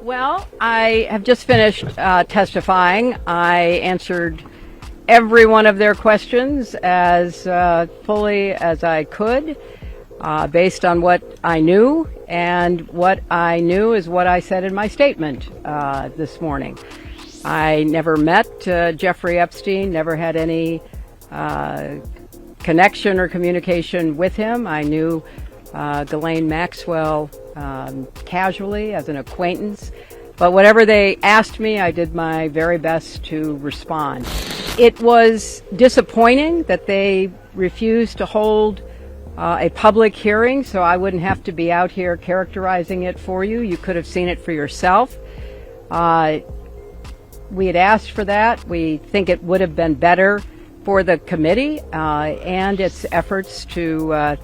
Well, I have just finished testifying. I answered every one of their questions as fully as I could, based on what I knew, and what I knew is what I said in my statement this morning. I never met Jeffrey Epstein, never had any connection or communication with him. I knew Ghislaine Maxwell casually as an acquaintance, but whatever they asked me, I did my very best to respond. It was disappointing that they refused to hold a public hearing, so I wouldn't have to be out here characterizing it for you. You could have seen it for yourself. We had asked for that. We think it would have been better for the committee and its efforts to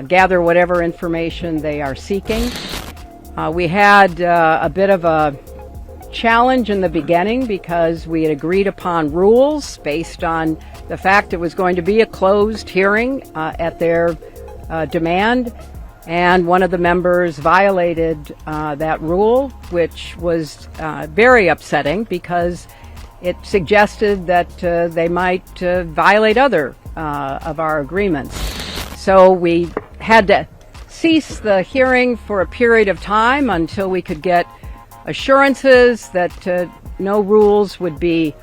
gather whatever information they are seeking. We had a bit of a challenge in the beginning because we had agreed upon rules based on the fact it was going to be a closed hearing at their demand, and one of the members violated that rule, which was very upsetting because it suggested that they might violate other of our agreements. So we had to cease the hearing for a period of time until we could get assurances that no rules would be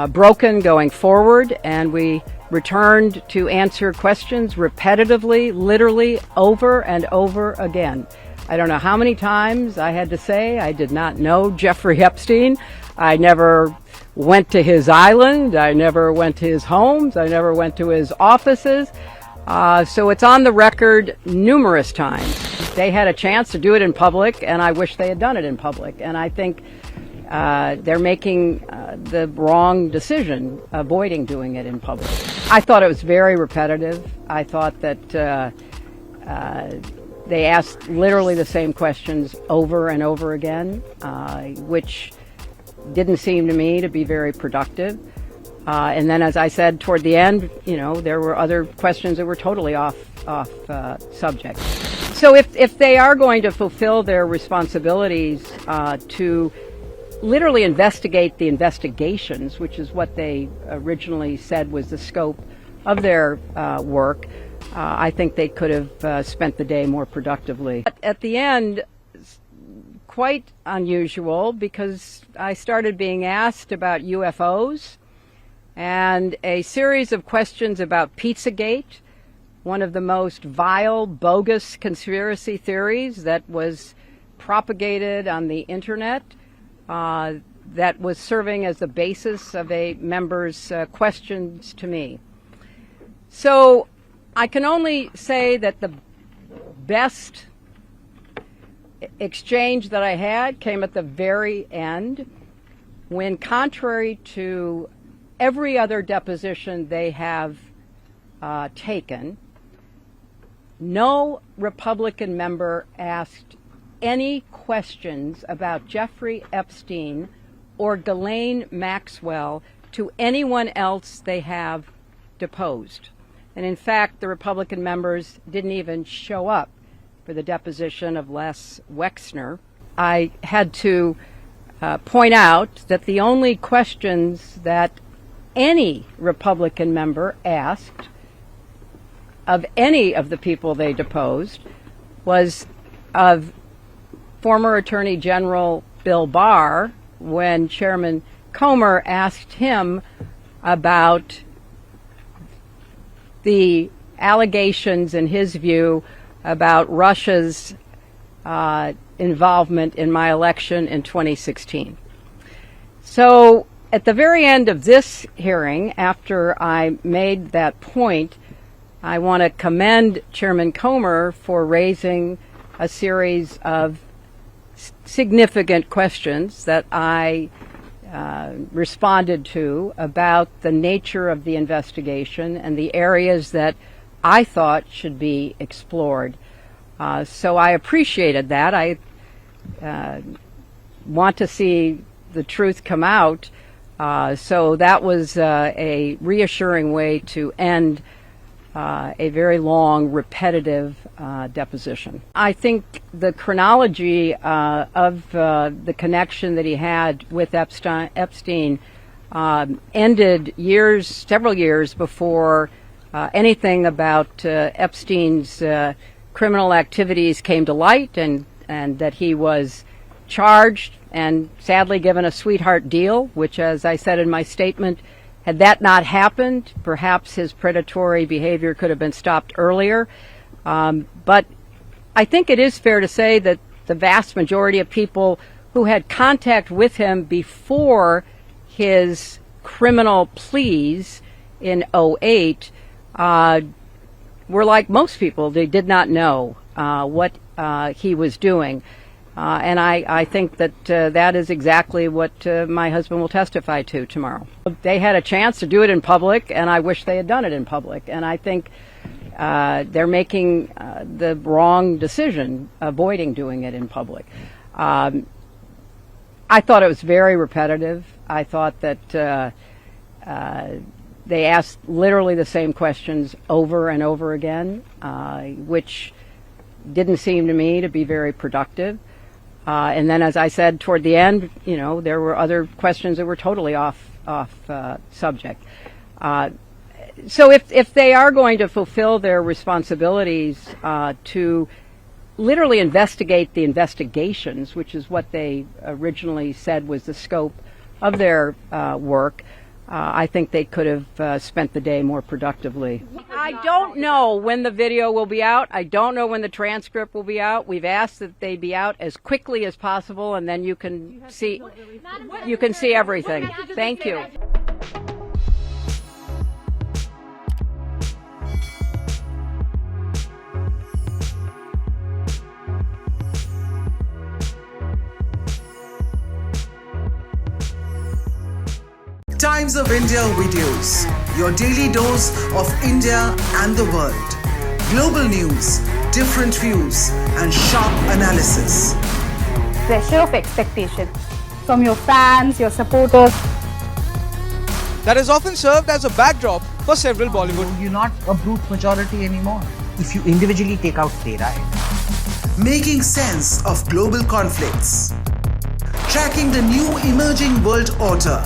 broken going forward, and we returned to answer questions repetitively, literally over and over again. I don't know how many times I had to say I did not know Jeffrey Epstein. I never went to his island. I never went to his homes. I never went to his offices. So it's on the record numerous times. They had a chance to do it in public, and I wish they had done it in public. And I think they're making the wrong decision, avoiding doing it in public. I thought it was very repetitive. I thought that they asked literally the same questions over and over again, which didn't seem to me to be very productive. And then, as I said, toward the end, there were other questions that were totally off subject. So if they are going to fulfill their responsibilities to literally investigate the investigations, which is what they originally said was the scope of their work, I think they could have spent the day more productively. At the end, quite unusual, because I started being asked about UFOs and a series of questions about Pizzagate, one of the most vile, bogus conspiracy theories that was propagated on the internet, that was serving as the basis of a member's questions to me. So I can only say that the best exchange that I had came at the very end, when, contrary to every other deposition they have taken, no Republican member asked any questions about Jeffrey Epstein or Ghislaine Maxwell to anyone else they have deposed. And in fact, the Republican members didn't even show up for the deposition of Les Wexner. I had to point out that the only questions that any Republican member asked of any of the people they deposed was of former Attorney General Bill Barr, when Chairman Comer asked him about the allegations, in his view, about Russia's involvement in my election in 2016. So at the very end of this hearing, after I made that point, I want to commend Chairman Comer for raising a series of significant questions that I responded to about the nature of the investigation and the areas that I thought should be explored. So I appreciated that. I want to see the truth come out. So that was a reassuring way to end a very long, repetitive deposition. I think the chronology of the connection that he had with Epstein ended several years before anything about Epstein's criminal activities came to light, and that he was charged and sadly given a sweetheart deal, which, as I said in my statement, had that not happened, perhaps his predatory behavior could have been stopped earlier. But I think it is fair to say that the vast majority of people who had contact with him before his criminal pleas in 2008 were like most people. They did not know what he was doing. And I think that that is exactly what my husband will testify to tomorrow. They had a chance to do it in public, and I wish they had done it in public. And I think they're making the wrong decision, avoiding doing it in public. I thought it was very repetitive. I thought that they asked literally the same questions over and over again, which didn't seem to me to be very productive. And then, as I said, toward the end, there were other questions that were totally off subject. So if they are going to fulfill their responsibilities to literally investigate the investigations, which is what they originally said was the scope of their work, I think they could have spent the day more productively. I don't know when the video will be out. I don't know when the transcript will be out. We've asked that they be out as quickly as possible, and then you can see everything. Thank you. Times of India videos, your daily dose of India and the world. Global news, different views, and sharp analysis. Pressure of expectation from your fans, your supporters. That has often served as a backdrop for several Bollywood. You're not a brute majority anymore. If you individually take out playwright. Making sense of global conflicts. Tracking the new emerging world order.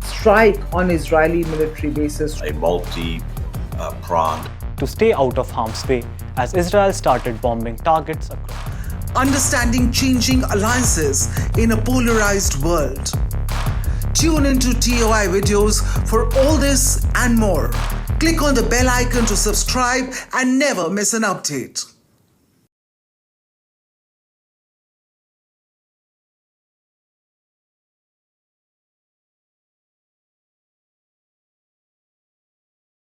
Strike on Israeli military bases. A multi-pronged. To stay out of harm's way as Israel started bombing targets across. Understanding changing alliances in a polarized world. Tune into TOI videos for all this and more. Click on the bell icon to subscribe and never miss an update.